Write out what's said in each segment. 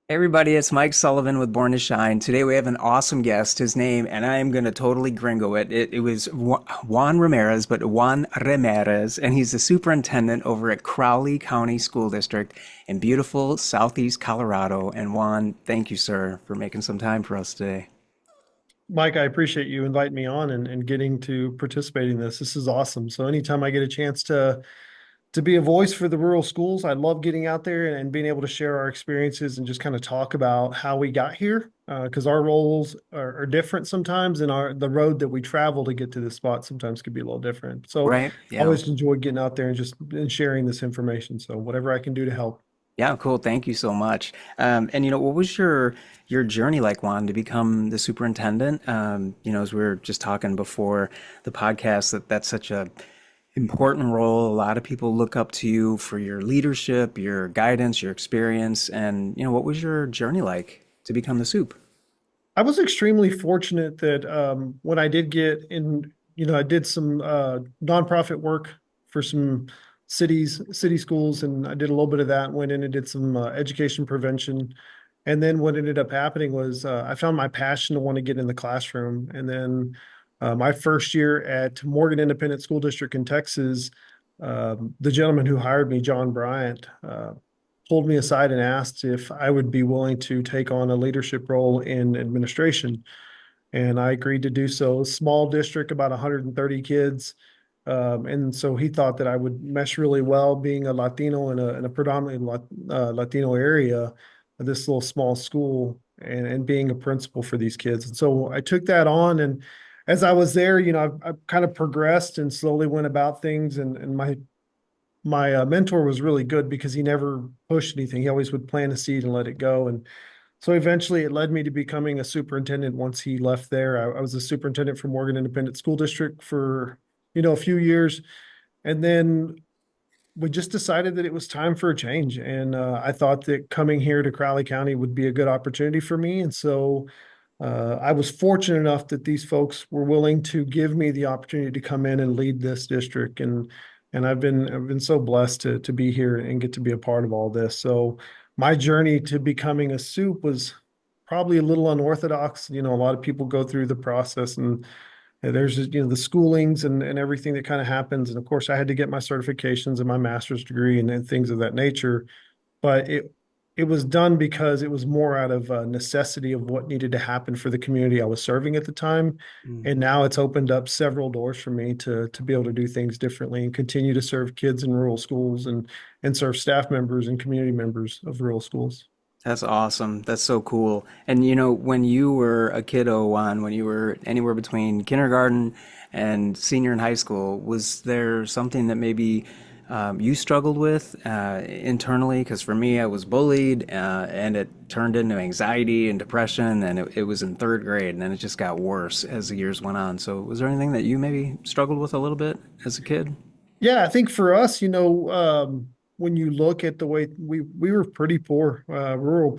Hey everybody, it's Mike Sullivan with Born to Shine. Today we have an awesome guest. His name, and I am going to totally gringo it. It was Juan Ramirez, but Juan Ramirez, and he's the superintendent over at Crowley County School District in beautiful southeast Colorado. And Juan, thank you, sir, for making some time for us today. Mike, I appreciate you inviting me on and getting to participate in this. This is awesome. So anytime I get a chance to be a voice for the rural schools, I love getting out there and being able to share our experiences and just kind of talk about how we got here. Because our roles are different sometimes, and the road that we travel to get to this spot sometimes could be a little different. So Right? I Yeah. always enjoy getting out there and just and sharing this information. So whatever I can do to help. Yeah, cool. Thank you so much. And what was your journey like, Juan, to become the superintendent? As we were just talking before the podcast, that's such a important role. A lot of people look up to you for your leadership, your guidance, your experience, and what was your journey like to become the soup? I was extremely fortunate that when I did get in, I did some nonprofit work for some city schools, and I did a little bit of that. Went in and did some education prevention, and then what ended up happening was I found my passion to want to get in the classroom. And then my first year at Morgan Independent School District in Texas, the gentleman who hired me, John Bryant, pulled me aside and asked if I would be willing to take on a leadership role in administration. And I agreed to do so. Small district, about 130 kids. And so he thought that I would mesh really well being a Latino in a predominantly Latino area, this little small school, and being a principal for these kids. And so I took that on. And as I was there, I've kind of progressed and slowly went about things. And my mentor was really good because he never pushed anything. He always would plant a seed and let it go. And so eventually it led me to becoming a superintendent once he left there. I was a superintendent for Morgan Independent School District for, a few years. And then we just decided that it was time for a change. And I thought that coming here to Crowley County would be a good opportunity for me. And so I was fortunate enough that these folks were willing to give me the opportunity to come in and lead this district. And I've been so blessed to be here and get to be a part of all this. So my journey to becoming a soup was probably a little unorthodox. A lot of people go through the process, and there's the schoolings and everything that kind of happens. And of course, I had to get my certifications and my master's degree and things of that nature. But it was done because it was more out of necessity of what needed to happen for the community I was serving at the time. Mm. And now it's opened up several doors for me to be able to do things differently and continue to serve kids in rural schools and serve staff members and community members of rural schools. That's awesome. That's so cool. And when you were a kiddo, Juan, when you were anywhere between kindergarten and senior in high school, was there something that maybe you struggled with internally? Because for me, I was bullied, and it turned into anxiety and depression, and it was in third grade, and then it just got worse as the years went on. So, was there anything that you maybe struggled with a little bit as a kid? Yeah, I think for us, when you look at the way we were pretty poor, rural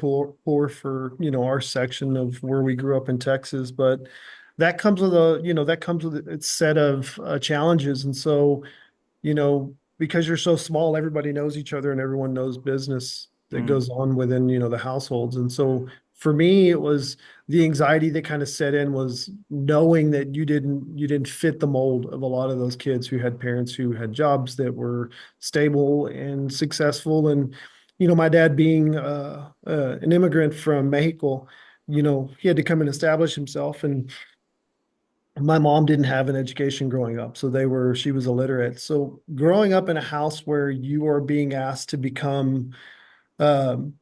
poor for, our section of where we grew up in Texas, but that comes with its set of challenges. And so, because you're so small, everybody knows each other and everyone knows business that Mm. goes on within, the households. And so for me, it was the anxiety that kind of set in was knowing that you didn't fit the mold of a lot of those kids who had parents who had jobs that were stable and successful. And, my dad being an immigrant from Mexico, he had to come and establish himself. And my mom didn't have an education growing up, so she was illiterate. So growing up in a house where you are being asked to become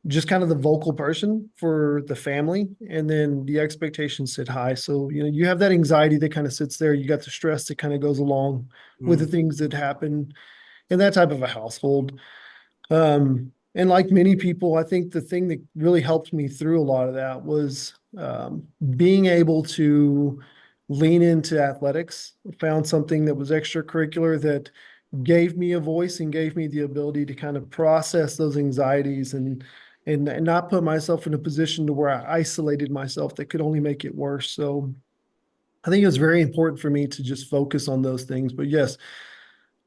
just kind of the vocal person for the family, and then the expectations sit high. So, you have that anxiety that kind of sits there. You got the stress that kind of goes along with the Mm. things that happen in that type of a household. And like many people, I think the thing that really helped me through a lot of that was being able to lean into athletics. Found something that was extracurricular that gave me a voice and gave me the ability to kind of process those anxieties and not put myself in a position to where I isolated myself that could only make it worse. So I think it was very important for me to just focus on those things. But yes,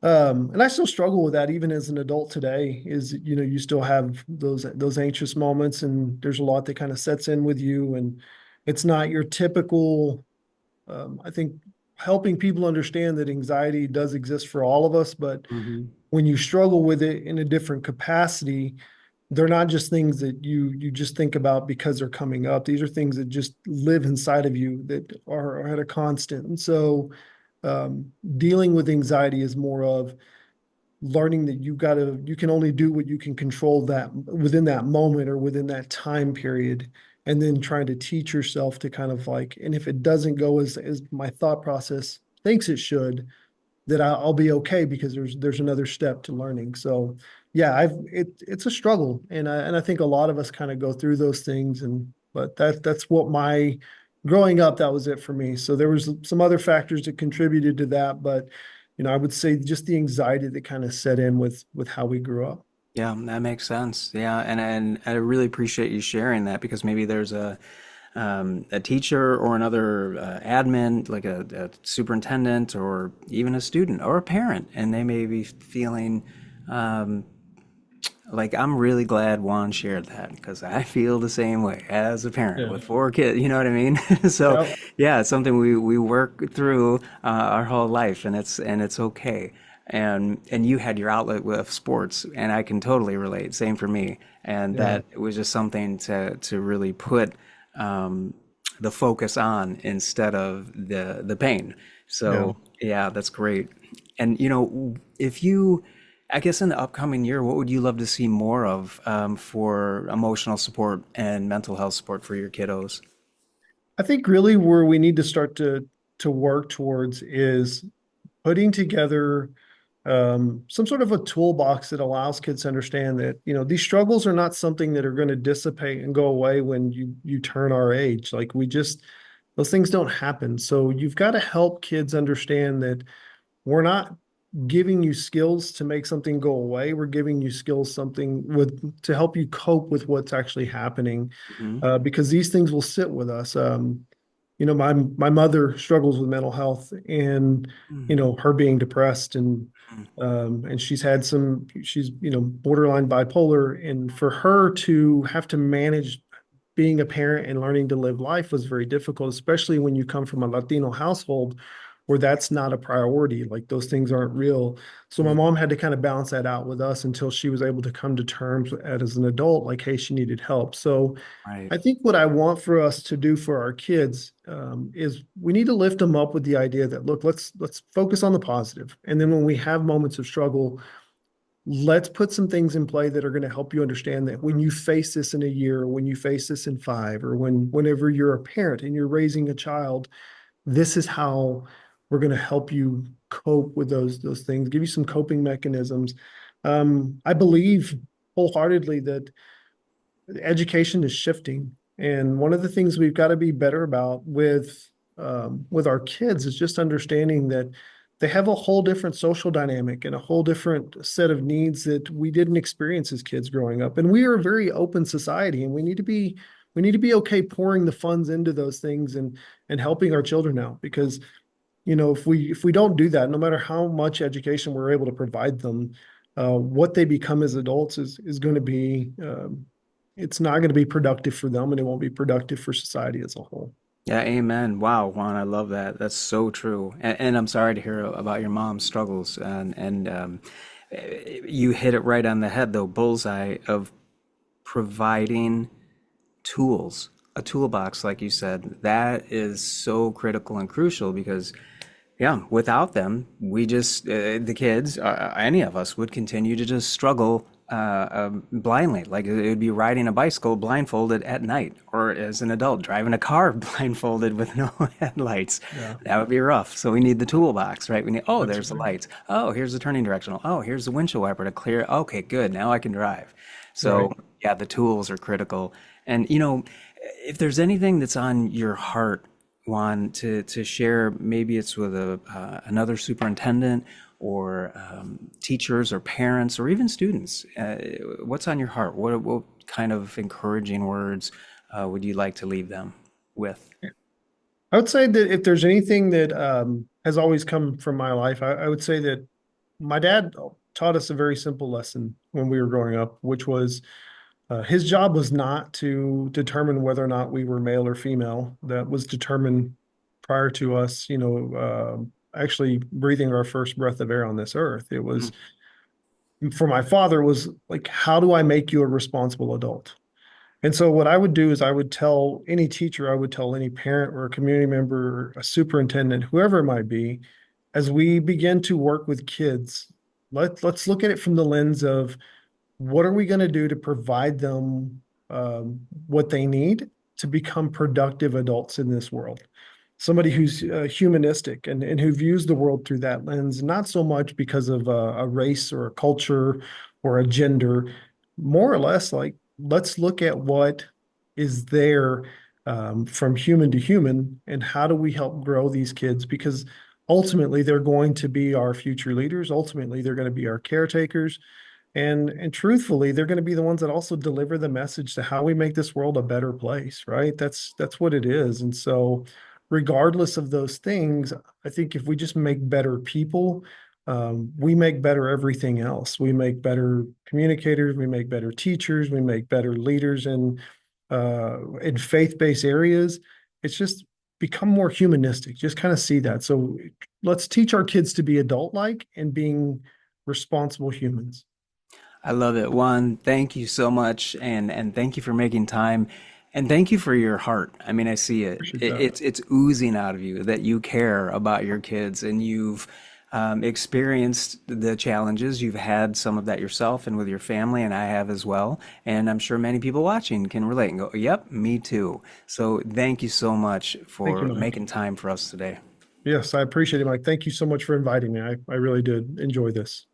And I still struggle with that even as an adult today, is, you still have those anxious moments, and there's a lot that kind of sets in with you, and it's not your typical, I think helping people understand that anxiety does exist for all of us, but Hmm. when you struggle with it in a different capacity, they're not just things that you just think about because they're coming up. These are things that just live inside of you that are at a constant. And so dealing with anxiety is more of learning that you can only do what you can control that within that moment or within that time period, and then trying to teach yourself to kind of like, and if it doesn't go as my thought process thinks it should, that I'll be okay, because there's another step to learning. So yeah, it's a struggle, and I think a lot of us kind of go through those things, and but that's what my growing up, that was it for me. So there was some other factors that contributed to that, but I would say just the anxiety that kind of set in with how we grew up. Yeah, that makes sense. Yeah, and I really appreciate you sharing that because maybe there's a teacher or another admin, like a superintendent or even a student or a parent, and they may be feeling um, like I'm really glad Juan shared that because I feel the same way as a parent Yeah. with four kids. You know what I mean? So Yeah. yeah, it's something we work through our whole life, and it's okay. And you had your outlet with sports, and I can totally relate. Same for me. And Yeah. that it was just something to really put the focus on instead of the pain. Yeah. So yeah, that's great. And if you, I guess in the upcoming year, what would you love to see more of for emotional support and mental health support for your kiddos? I think really where we need to start to work towards is putting together some sort of a toolbox that allows kids to understand that these struggles are not something that are going to dissipate and go away when you turn our age. Like, we just, those things don't happen. So you've got to help kids understand that we're not giving you skills to make something go away. We're giving you skills something with to help you cope with what's actually happening, Hmm. because these things will sit with us. My mother struggles with mental health, and her being depressed, and she's borderline bipolar, and for her to have to manage being a parent and learning to live life was very difficult, especially when you come from a Latino household where that's not a priority. Like, those things aren't real. So my mom had to kind of balance that out with us until she was able to come to terms as an adult, like, hey, she needed help. So Right. I think what I want for us to do for our kids is we need to lift them up with the idea that, look, let's focus on the positive, and then when we have moments of struggle, let's put some things in play that are going to help you understand that when you face this in a year, or when you face this in five, or whenever you're a parent and you're raising a child, this is how we're going to help you cope with those things, give you some coping mechanisms. I believe wholeheartedly that education is shifting. And one of the things we've got to be better about with our kids is just understanding that they have a whole different social dynamic and a whole different set of needs that we didn't experience as kids growing up. And we are a very open society, and we need to be okay pouring the funds into those things and helping our children out, because if we don't do that, no matter how much education we're able to provide them, what they become as adults is going to be it's not going to be productive for them, and it won't be productive for society as a whole. Yeah, amen. Wow, Juan, I love that. That's so true. And I'm sorry to hear about your mom's struggles. And you hit it right on the head, though, bullseye of providing tools, a toolbox, like you said. That is so critical and crucial because yeah, without them, we just, the kids, any of us would continue to just struggle blindly. Like it would be riding a bicycle blindfolded at night, or as an adult, driving a car blindfolded with no headlights. Yeah, That would be rough. So we need the toolbox, right? We need, oh, that's there's the right. lights. Oh, here's the turning directional. Oh, here's the windshield wiper to clear. Okay, good. Now I can drive. Right. So yeah, the tools are critical. And if there's anything that's on your heart, Juan, to share, maybe it's with another superintendent or teachers or parents or even students. What's on your heart? What kind of encouraging words would you like to leave them with? I would say that if there's anything that has always come from my life, I would say that my dad taught us a very simple lesson when we were growing up, which was his job was not to determine whether or not we were male or female. That was determined prior to us, actually breathing our first breath of air on this earth. It Mm. was for my father was like, how do I make you a responsible adult? And so what I would do is I would tell any teacher, I would tell any parent or a community member, a superintendent, whoever it might be, as we begin to work with kids, let's look at it from the lens of what are we going to do to provide them what they need to become productive adults in this world? Somebody who's humanistic and who views the world through that lens, not so much because of a race or a culture or a gender, more or less like let's look at what is there from human to human and how do we help grow these kids because ultimately they're going to be our future leaders. Ultimately, they're going to be our caretakers and truthfully, they're going to be the ones that also deliver the message to how we make this world a better place, right? That's what it is. And so, regardless of those things, I think if we just make better people, we make better everything else. We make better communicators, we make better teachers, we make better leaders in faith-based areas. It's just become more humanistic. Just kind of see that. So let's teach our kids to be adult-like and being responsible humans. I love it. Juan, thank you so much, and thank you for making time, and thank you for your heart. I mean, I see it. Appreciate It that. it's oozing out of you that you care about your kids, and you've experienced the challenges. You've had some of that yourself and with your family, and I have as well. And I'm sure many people watching can relate and go, "Yep, me too." So thank you so much Thank you, for Mike. making time for us today. Yes, I appreciate it, Mike. Thank you so much for inviting me. I really did enjoy this.